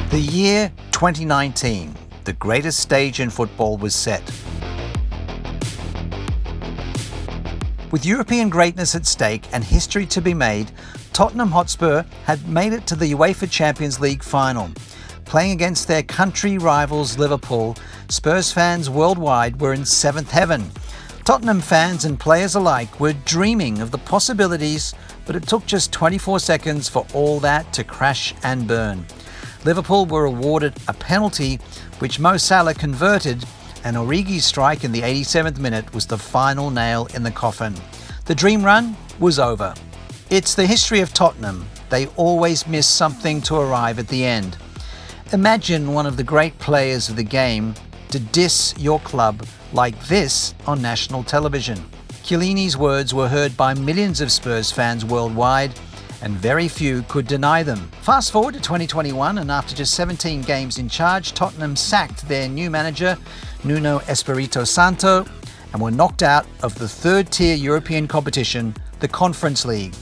The year 2019, the greatest stage in football was set. With European greatness at stake and history to be made, Tottenham Hotspur had made it to the UEFA Champions League final. Playing against their country rivals Liverpool, Spurs fans worldwide were in seventh heaven. Tottenham fans and players alike were dreaming of the possibilities, but it took just 24 seconds for all that to crash and burn. Liverpool were awarded a penalty which Mo Salah converted, and Origi's strike in the 87th minute was the final nail in the coffin. The dream run was over. It's the history of Tottenham. They always miss something to arrive at the end. Imagine one of the great players of the game to diss your club like this on national television. Chiellini's words were heard by millions of Spurs fans worldwide, and very few could deny them. Fast forward to 2021, and after just 17 games in charge, Tottenham sacked their new manager, Nuno Espirito Santo, and were knocked out of the third-tier European competition, the Conference League.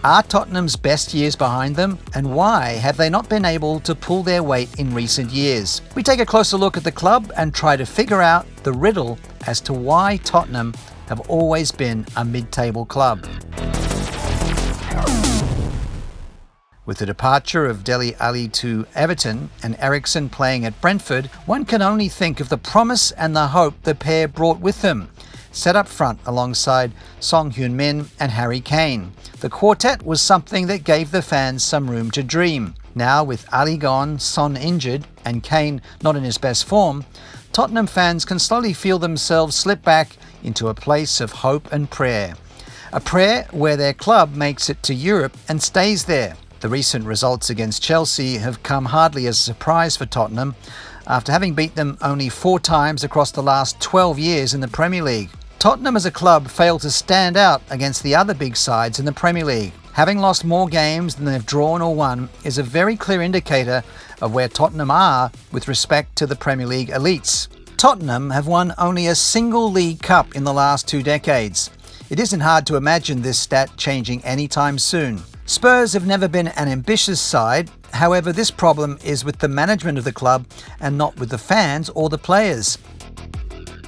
Are Tottenham's best years behind them, and why have they not been able to pull their weight in recent years? We take a closer look at the club and try to figure out the riddle as to why Tottenham have always been a mid-table club. With the departure of Dele Alli to Everton and Eriksen playing at Brentford, one can only think of the promise and the hope the pair brought with them. Set up front alongside Son Heung-min and Harry Kane, the quartet was something that gave the fans some room to dream. Now, with Ali gone, Son injured, and Kane not in his best form, Tottenham fans can slowly feel themselves slip back into a place of hope and prayer. A prayer where their club makes it to Europe and stays there. The recent results against Chelsea have come hardly as a surprise for Tottenham, after having beat them only 4 times across the last 12 years in the Premier League. Tottenham as a club failed to stand out against the other big sides in the Premier League. Having lost more games than they've drawn or won is a very clear indicator of where Tottenham are with respect to the Premier League elites. Tottenham have won only a single League Cup in the last 2 decades. It isn't hard to imagine this stat changing anytime soon. Spurs have never been an ambitious side. However, this problem is with the management of the club and not with the fans or the players.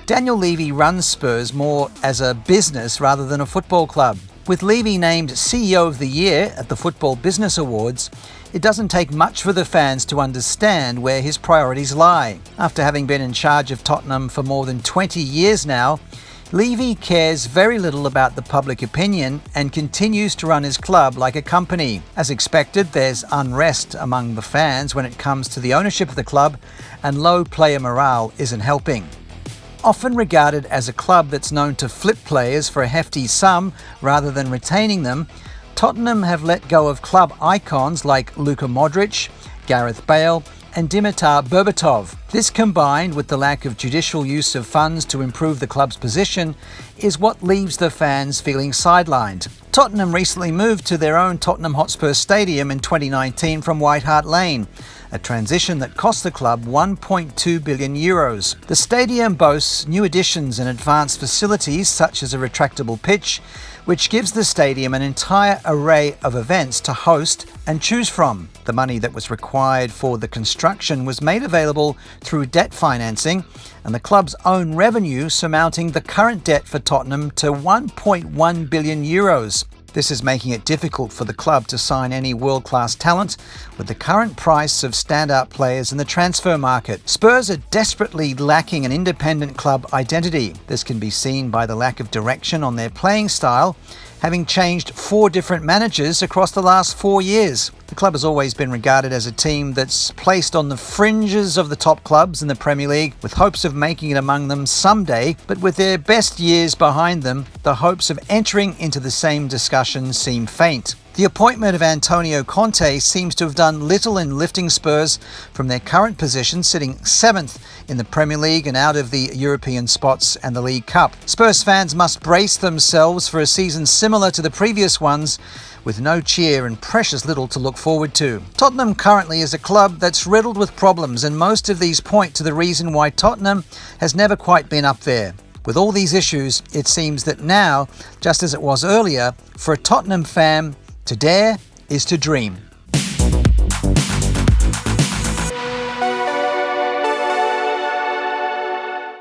Daniel Levy runs Spurs more as a business rather than a football club. With Levy named CEO of the Year at the Football Business Awards, it doesn't take much for the fans to understand where his priorities lie. After having been in charge of Tottenham for more than 20 years now, Levy cares very little about the public opinion and continues to run his club like a company. As expected, there's unrest among the fans when it comes to the ownership of the club, and low player morale isn't helping. Often regarded as a club that's known to flip players for a hefty sum rather than retaining them, Tottenham have let go of club icons like Luka Modric, Gareth Bale, and Dimitar Berbatov. This, combined with the lack of judicial use of funds to improve the club's position, is what leaves the fans feeling sidelined. Tottenham recently moved to their own Tottenham Hotspurs Stadium in 2019 from White Hart Lane, a transition that cost the club €1.2 billion. The stadium boasts new additions and advanced facilities such as a retractable pitch, which gives the stadium an entire array of events to host and choose from. The money that was required for the construction was made available through debt financing, and the club's own revenue surmounting the current debt for Tottenham to €1.1 billion. This is making it difficult for the club to sign any world-class talent with the current price of standout players in the transfer market. Spurs are desperately lacking an independent club identity. This can be seen by the lack of direction on their playing style, having changed 4 different managers across the last 4 years. The club has always been regarded as a team that's placed on the fringes of the top clubs in the Premier League, with hopes of making it among them someday, but with their best years behind them, the hopes of entering into the same discussion seem faint. The appointment of Antonio Conte seems to have done little in lifting Spurs from their current position, sitting 7th in the Premier League and out of the European spots and the League Cup. Spurs fans must brace themselves for a season similar to the previous ones, with no cheer and precious little to look forward to. Tottenham currently is a club that's riddled with problems, and most of these point to the reason why Tottenham has never quite been up there. With all these issues, it seems that now, just as it was earlier, for a Tottenham fan, to dare is to dream.